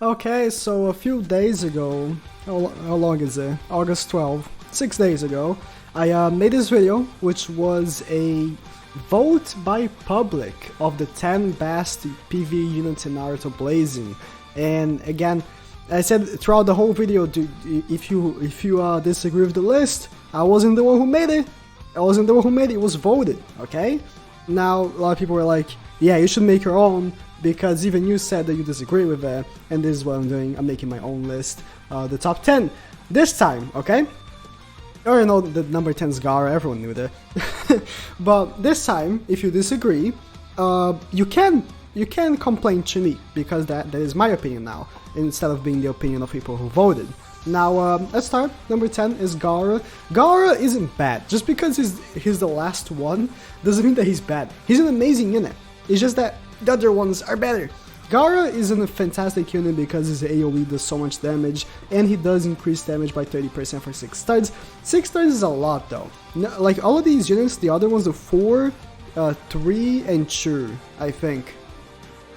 Okay, so a few days ago, how long is it? August 12th, 6 days ago, I made this video, which was a vote by public of the 10 best PvE units in Naruto Blazing. And again, I said throughout the whole video, if you disagree with the list, I wasn't the one who made it. It was voted, okay? Now, a lot of people were like, yeah, you should make your own, because even you said that you disagree with it, and this is what I'm doing. I'm making my own list, the top 10. This time, okay? I already know that number 10 is Gaara, everyone knew that. But this time, if you disagree, you can complain to me, because that is my opinion now, instead of being the opinion of people who voted. Now, let's start. Number 10 is Gaara. Gaara isn't bad. Just because he's the last one, doesn't mean that he's bad. He's an amazing unit. It's just that the other ones are better. Gaara is a fantastic unit because his AoE does so much damage, and he does increase damage by 30% for 6 stars. 6 stars is a lot though. Like all of these units, the other ones are 4, 3, and 2, I think.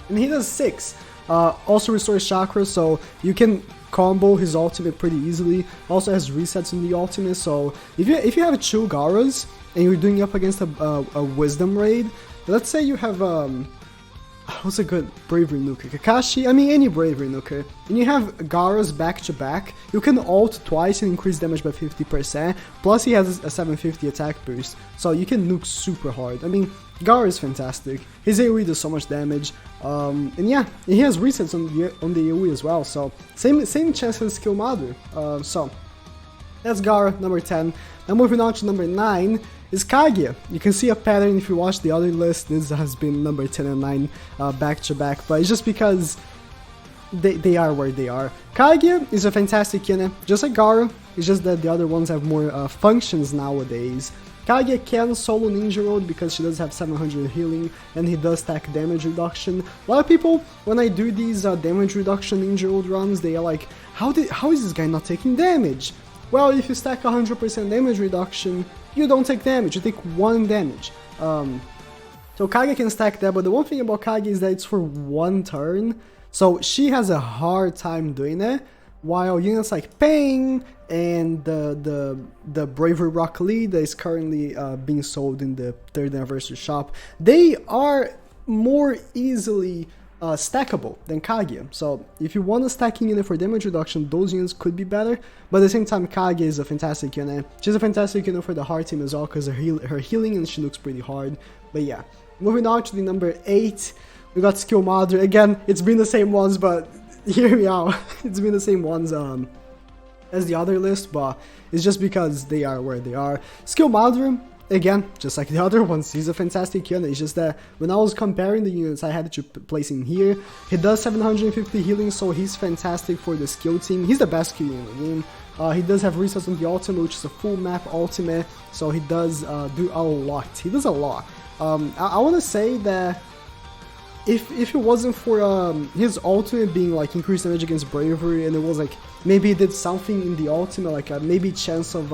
And he does 6. Also restores chakra, so you can combo his ultimate pretty easily. Also has resets in the ultimate, so if you have 2 Gaaras and you're doing up against a wisdom raid, let's say you have what's a good bravery nuker? Kakashi? I mean any bravery nuker. And you have Gaara's back to back, you can ult twice and increase damage by 50%, plus he has a 750 attack boost, so you can nuke super hard. I mean, Gaara is fantastic. His AoE does so much damage, and yeah, he has resets on the AoE as well, so same chance as Skill Mother. So that's Gaara, number 10. Now moving on to number 9 is Kaguya. You can see a pattern if you watch the other list. This has been number 10 and 9 back to back, but it's just because they are where they are. Kaguya is a fantastic unit, just like Gaara. It's just that the other ones have more functions nowadays. Kaguya can solo Ninja Road because she does have 700 healing and he does stack damage reduction. A lot of people, when I do these damage reduction Ninja Road runs, they are like, how is this guy not taking damage? Well, if you stack 100% damage reduction, you don't take damage, you take 1 damage. So Kaguya can stack that, but the one thing about Kaguya is that it's for 1 turn, so she has a hard time doing it, while units like Pain and the Bravery Rock Lee that is currently being sold in the 3rd anniversary shop, they are more easily stackable than Kaguya. So if you want a stacking unit for damage reduction, those units could be better, but at the same time Kaguya is a fantastic unit. She's a fantastic unit for the hard team as well because her healing and she looks pretty hard. But yeah, moving on to the number 8, we got Skill Mother. Again, it's been the same ones, but hear me out. It's been the same ones as the other list, but it's just because they are where they are. Skill Mother, again, just like the other ones, he's a fantastic unit. It's just that when I was comparing the units, I had to place him here. He does 750 healing, so he's fantastic for the skill team. He's the best skill in the game. He does have resets on the ultimate, which is a full map ultimate, so he does do a lot. He does a lot. I want to say that if it wasn't for his ultimate being like increased damage against bravery, and it was like maybe he did something in the ultimate, like maybe chance of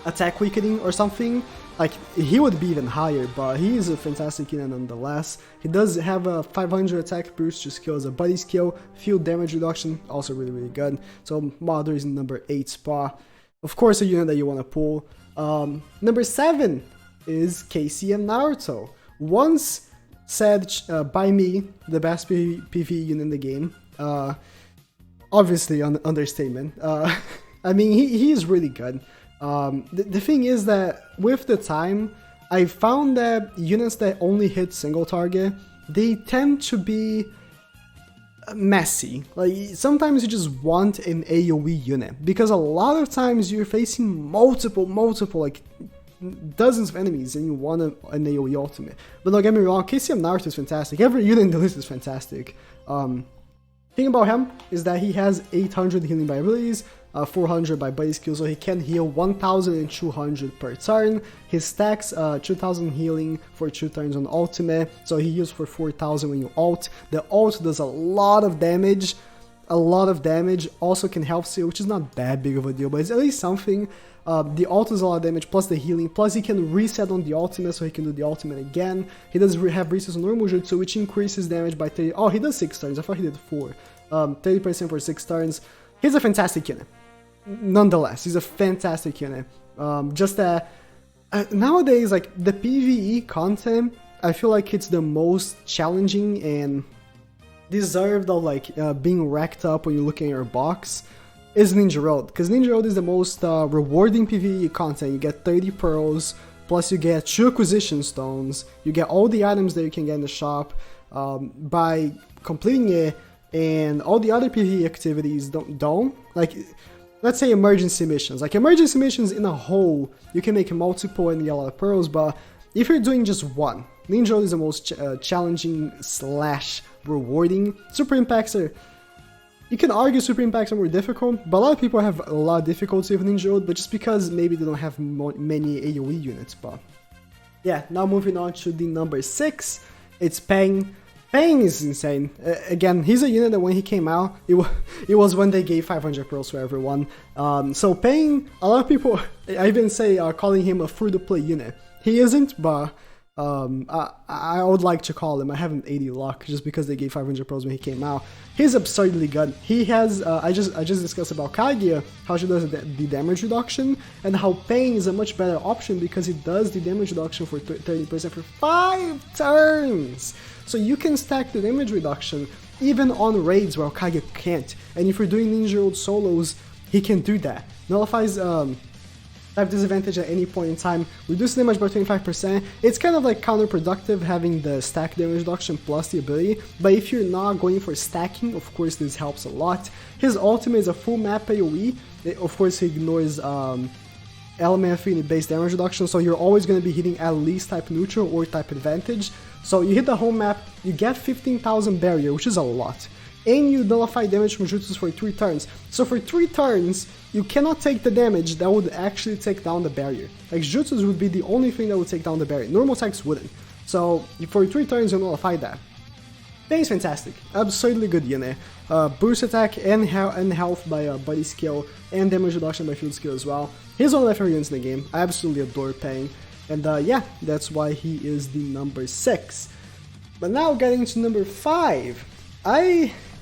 attack weakening or something, like he would be even higher, but he is a fantastic unit nonetheless. He does have a 500 attack boost just skill as a buddy skill, field damage reduction, also really good. So Mother is in number 8 spot. Of course a unit that you want to pull. Number 7 is Casey and Naruto. Once said by me, the best PvE unit in the game. Obviously understatement. I mean he is really good. The thing is that with the time, I found that units that only hit single target, they tend to be messy. Like sometimes you just want an AoE unit, because a lot of times you're facing multiple like dozens of enemies and you want an AoE ultimate. But don't get me wrong, KCM Naruto is fantastic. Every unit in the list is fantastic. Thing about him is that he has 800 healing by abilities, 400 by buddy skill, so he can heal 1200 per turn. His stacks 2000 healing for 2 turns on ultimate, so he heals for 4000 when you ult. The ult does a lot of damage, also can health steal, which is not that big of a deal, but it's at least something. The ult does a lot of damage, plus the healing, plus he can reset on the ultimate, so he can do the ultimate again. He does have resets on normal jutsu, which increases damage by 30. Oh, he does 6 turns, I thought he did 4. 30% for 6 turns. He's a fantastic unit. Nonetheless, he's a fantastic unit. Just that nowadays, like the PvE content, I feel like it's the most challenging and deserved of like being racked up when you're looking at your box is Ninja Road, because Ninja Road is the most rewarding PvE content. You get 30 pearls, plus you get 2 acquisition stones, you get all the items that you can get in the shop by completing it, and all the other PvE activities don't. Like, let's say emergency missions. Like emergency missions in a whole, you can make multiple and get a lot of pearls, but if you're doing just one, Ninja Road is the most challenging / rewarding. Super Impacts are, you can argue Super Impacts are more difficult, but a lot of people have a lot of difficulty with Ninja Road, but just because maybe they don't have many AoE units. But yeah, now moving on to the number 6, it's Peng. Peng is insane. Again, he's a unit that when he came out, it was when they gave 500 pearls to everyone. So Peng, a lot of people, I even say, are calling him a free-to-play unit. He isn't, but I would like to call him. I have an 80 luck just because they gave 500 pearls when he came out. He's absurdly good. He has, I just discussed about Kaguya, how she does the damage reduction, and how Peng is a much better option because it does the damage reduction for 30% for 5 turns. So you can stack the damage reduction even on raids where Kaguya can't. And if you're doing Ninja Road solos, he can do that. Nullifies type disadvantage at any point in time, reduce damage by 25%. It's kind of like counterproductive having the stack damage reduction plus the ability, but if you're not going for stacking, of course this helps a lot. His ultimate is a full map AoE. Of course he ignores element affinity based damage reduction, so you're always going to be hitting at least type neutral or type advantage. So you hit the whole map, you get 15,000 barrier, which is a lot. And you nullify damage from jutsus for 3 turns. So for 3 turns, you cannot take the damage that would actually take down the barrier. Like jutsus would be the only thing that would take down the barrier. Normal attacks wouldn't. So for 3 turns, you nullify that. Peng's fantastic. Absurdly good unit. Boost attack and health by body skill, and damage reduction by field skill as well. He's one of my favorite units in the game. I absolutely adore Peng. And yeah, that's why he is the number 6. But now getting to number 5.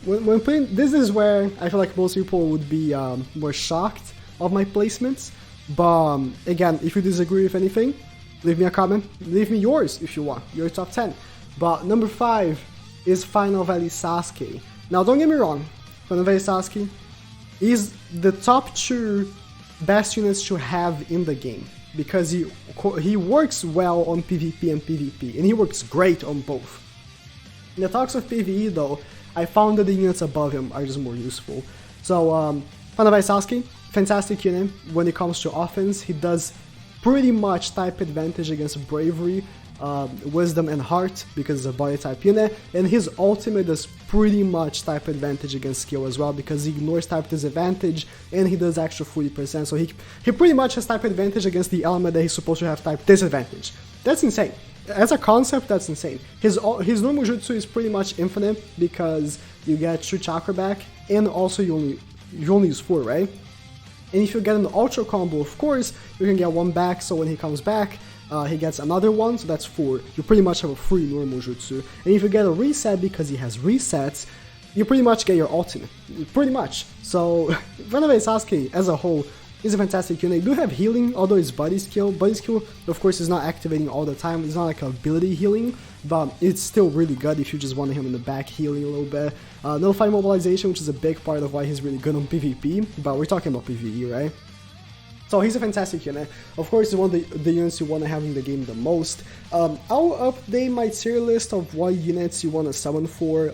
When playing, this is where I feel like most people would be more shocked of my placements. But again, if you disagree with anything, leave me a comment. Leave me yours if you want, your top 10. But number 5 is Final Valley Sasuke. Now don't get me wrong, Final Valley Sasuke is the top 2 best units to have in the game, because he works well on PvP and PvP, and he works great on both. In the talks of PvE though, I found that the units above him are just more useful. So, Final Valley Sasuke, fantastic unit. When it comes to offense, he does pretty much type advantage against Bravery, Wisdom, and Heart, because it's a body type unit. And his ultimate does pretty much type advantage against skill as well, because he ignores type disadvantage, and he does extra 40%. So he pretty much has type advantage against the element that he's supposed to have type disadvantage. That's insane. As a concept, that's insane. His normal jutsu is pretty much infinite because you get 2 chakra back, and also you only use 4, right? And if you get an ultra combo, of course, you can get 1 back, so when he comes back, he gets another 1, so that's 4. You pretty much have a free normal jutsu. And if you get a reset because he has resets, you pretty much get your ultimate. Pretty much. So, Final Valley Sasuke as a whole is a fantastic unit. You do have healing, although it's body skill. Body skill, of course, is not activating all the time. It's not like ability healing, but it's still really good if you just want him in the back healing a little bit. Nullify mobilization, which is a big part of why he's really good on PvP, but we're talking about PvE, right? So he's a fantastic unit. Of course, he's one of the units you want to have in the game the most. I'll update my tier list of what units you want to summon for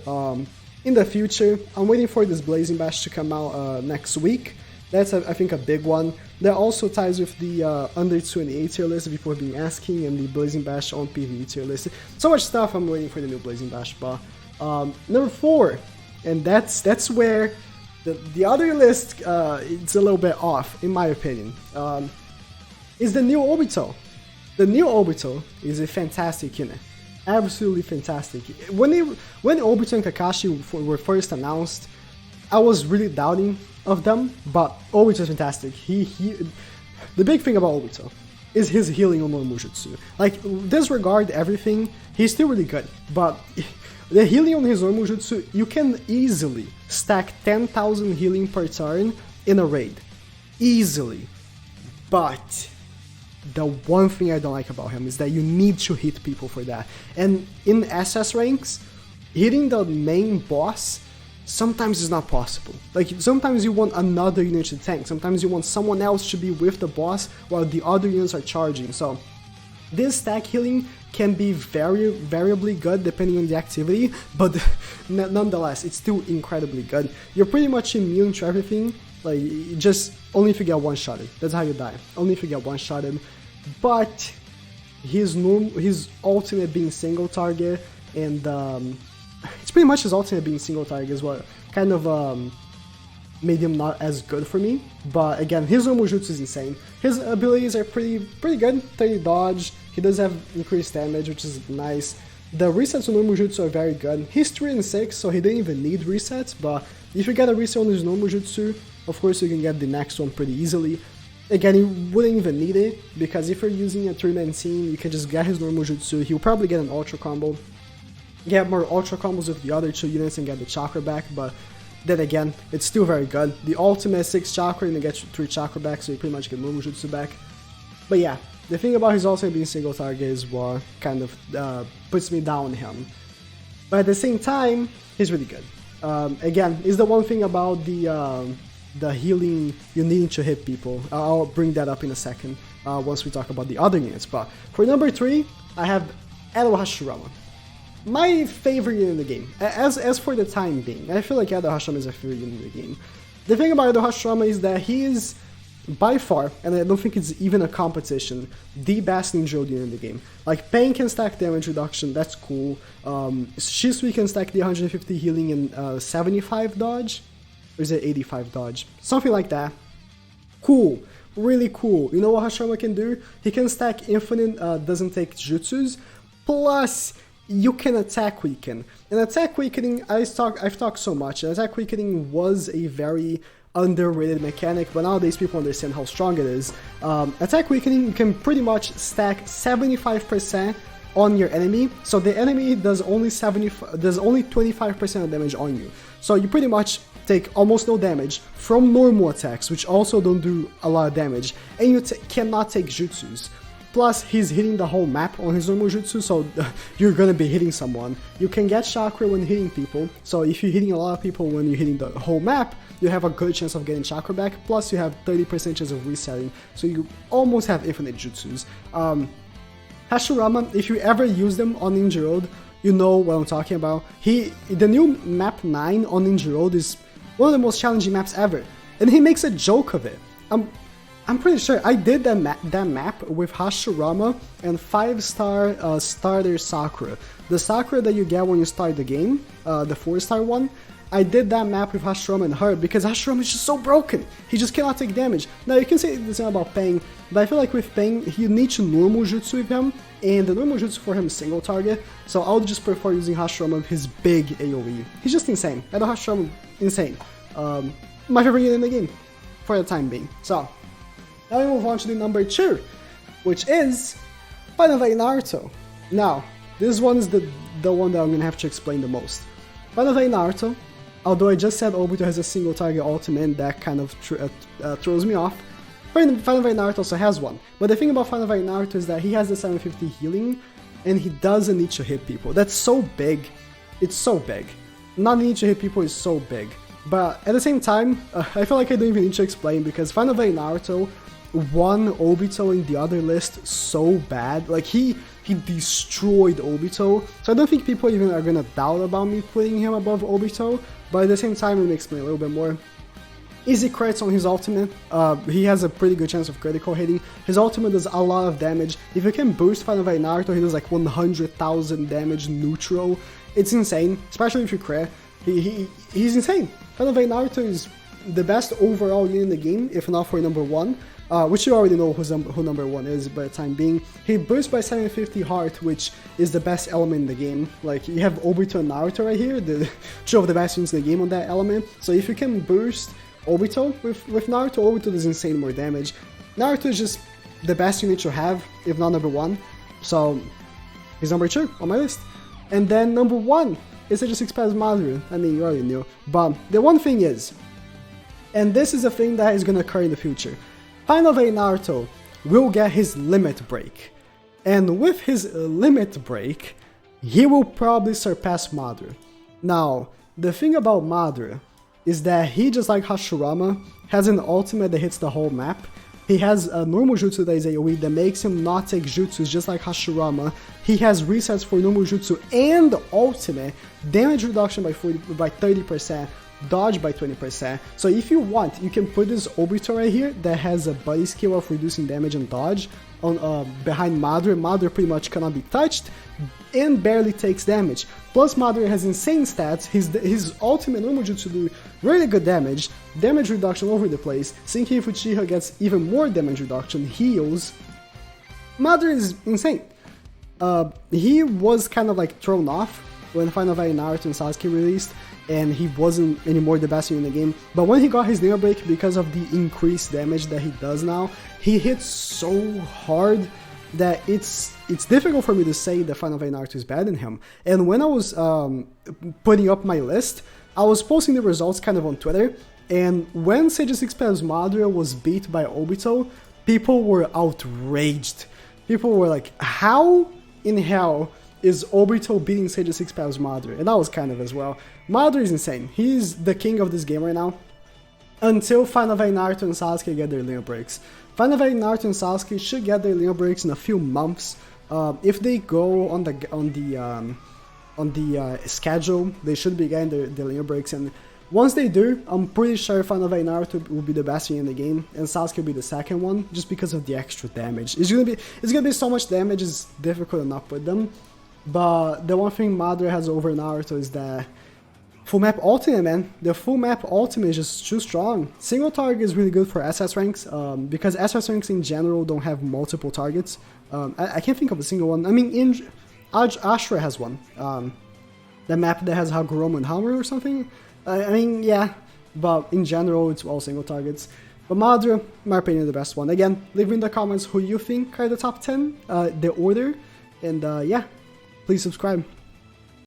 in the future. I'm waiting for this Blazing Bash to come out next week. That's, I think, a big one. That also ties with the under 28 tier list that people have been asking, and the Blazing Bash on PvE tier list. So much stuff, I'm waiting for the new Blazing Bash. But number 4, and that's where the other list, it's a little bit off, in my opinion, is the new Obito. The new Obito is a fantastic unit. Absolutely fantastic. When Obito and Kakashi were first announced, I was really doubting of them, but Obito is fantastic. The big thing about Obito is his healing on normal jutsu. Like, disregard everything, he's still really good, but The healing on his normal jutsu, you can easily stack 10,000 healing per turn in a raid. Easily. But the one thing I don't like about him is that you need to hit people for that. And in SS ranks, hitting the main boss sometimes is not possible. Like, sometimes you want another unit to tank, sometimes you want someone else to be with the boss while the other units are charging. So this stack healing can be very variably good depending on the activity, but nonetheless, it's still incredibly good. You're pretty much immune to everything, like, just only if you get one-shotted. That's how you die, only if you get one-shotted. But his ultimate being single target, and it's pretty much his ultimate being single target is what kind of made him not as good for me. But again, his normal jutsu is insane. His abilities are pretty good. 30 dodge, he does have increased damage, which is nice. The resets to normal jutsu are very good. He's 3 and 6, so he didn't even need resets, but if you get a reset on his normal jutsu, of course you can get the next one pretty easily. Again, you wouldn't even need it, because if you're using a 3-man team, you can just get his normal jutsu. He'll probably get an ultra combo, get more ultra combos with the other 2 units and get the chakra back, but then again, it's still very good. The ultimate 6 chakra and you get 3 chakra back, so you pretty much get normal jutsu back. But yeah, the thing about his ultimate being single target is what kind of puts me down on him. But at the same time, he's really good. Again, is the one thing about the healing, you need to hit people. I'll bring that up in a second once we talk about the other units. But for number 3, I have Edo Hashirama. My favorite unit in the game, as for the time being. I feel like Edo Hashirama is a favorite unit in the game. The thing about Edo Hashirama is that he is, by far, and I don't think it's even a competition, the best ninja unit in the game. Like, Pain can stack damage reduction, that's cool. Shisui can stack the 150 healing and 75 dodge. Or is it 85 dodge? Something like that. Cool. Really cool. You know what Hashirama can do? He can stack infinite, doesn't take jutsus, plus you can attack weaken. And attack weakening, I've talked so much. Attack weakening was a very underrated mechanic, but nowadays people understand how strong it is. Attack weakening, you can pretty much stack 75% on your enemy, so the enemy does only 25% of damage on you. So you pretty much take almost no damage from normal attacks, which also don't do a lot of damage, and you cannot take jutsus. Plus, he's hitting the whole map on his normal jutsu, so you're gonna be hitting someone. You can get chakra when hitting people, so if you're hitting a lot of people when you're hitting the whole map, you have a good chance of getting chakra back, plus you have 30% chance of resetting, so you almost have infinite jutsus. Hashirama, if you ever use them on Ninja Road, you know what I'm talking about. The new map 9 on Ninja Road is one of the most challenging maps ever, and he makes a joke of it. I'm pretty sure I did that map with Hashirama and 5-star starter Sakura. The Sakura that you get when you start the game, the 4-star one, I did that map with Hashirama and her because Hashirama is just so broken. He just cannot take damage. Now you can say the same about Pain, but I feel like with Pain, you need to normal jutsu with him, and the normal jutsu for him is single target, so I would just prefer using Hashirama with his big AoE. He's just insane. I know Hashirama, insane. My favorite unit in the game, for the time being. So, now we move on to the number 2, which is Final Fight Naruto. Now, this one is the one that I'm gonna have to explain the most. Final Fight Naruto, although I just said Obito has a single target ultimate, that kind of throws me off. Final Fight Naruto also has one, but the thing about Final Fight Naruto is that he has the 750 healing, and he doesn't need to hit people. That's so big. It's so big. Not needing to hit people is so big. But at the same time, I feel like I don't even need to explain, because Final Fight Naruto won Obito in the other list so bad. Like, he destroyed Obito, so I don't think people even are gonna doubt about me putting him above Obito, but at the same time, let me explain a little bit more. Easy crits on his ultimate, he has a pretty good chance of critical hitting. His ultimate does a lot of damage. If you can boost Final Fight Naruto, he does like 100,000 damage neutral. It's insane, especially if you crit. He's insane. Final Fight Naruto is the best overall unit in the game, if not for number 1. Which you already know who number 1 is by the time being. He bursts by 750 heart, which is the best element in the game. Like, you have Obito and Naruto right here, the 2 of the best units in the game on that element. So if you can burst Obito with Naruto, Obito does insane more damage. Naruto is just the best unit you have, if not number 1. So he's number 2 on my list. And then number 1, is it just expands Madara? I mean, you already knew. But the one thing is, and this is a thing that is gonna occur in the future, Final Vein Naruto will get his limit break. And with his limit break, he will probably surpass Madara. Now, the thing about Madara is that he, just like Hashirama, has an ultimate that hits the whole map. He has a normal jutsu that is AoE that makes him not take jutsus just like Hashirama. He has resets for normal jutsu and ultimate, damage reduction by 30%, dodge by 20%. So if you want, you can put this Obito right here that has a buddy skill of reducing damage and dodge on behind Madara. Madara pretty much cannot be touched and barely takes damage. Plus Madara has insane stats, his ultimate normal jutsu do really good damage reduction over the place, Sinki Uchiha gets even more damage reduction, heals. Madara is insane. He was kind of like thrown off when Final Fight Naruto and Sasuke released, and he wasn't anymore the best in the game, but when he got his Nail Break, because of the increased damage that he does now, he hits so hard that it's difficult for me to say that Final Fight Naruto is better than him. And when I was putting up my list, I was posting the results kind of on Twitter, and when Sage 6 Pals Madara was beat by Obito, people were outraged. People were like, how in hell is Obito beating Sage 6 Pals Madara? And I was kind of as well. Madara is insane. He's the king of this game right now. Until Final Fight Naruto and Sasuke get their Limit Breaks. Final Fight Naruto and Sasuke should get their Limit Breaks in a few months. If they go on the schedule, they should be getting their Limit Breaks, and once they do, I'm pretty sure Final Fight Naruto will be the best thing in the game, and Sasuke will be the second one, just because of the extra damage. It's gonna be so much damage, it's difficult to not put them. But the one thing Madara has over Naruto is that full map ultimate, man. The full map ultimate is just too strong. Single target is really good for SS ranks, because SS ranks in general don't have multiple targets. I can't think of a single one. I mean, Ashura has one. The map that has Hagoromo and Hammer or something. I mean, yeah, but in general, it's all single targets. But Madara, in my opinion, the best one. Again, leave in the comments who you think are the top 10, the order, and yeah, please subscribe.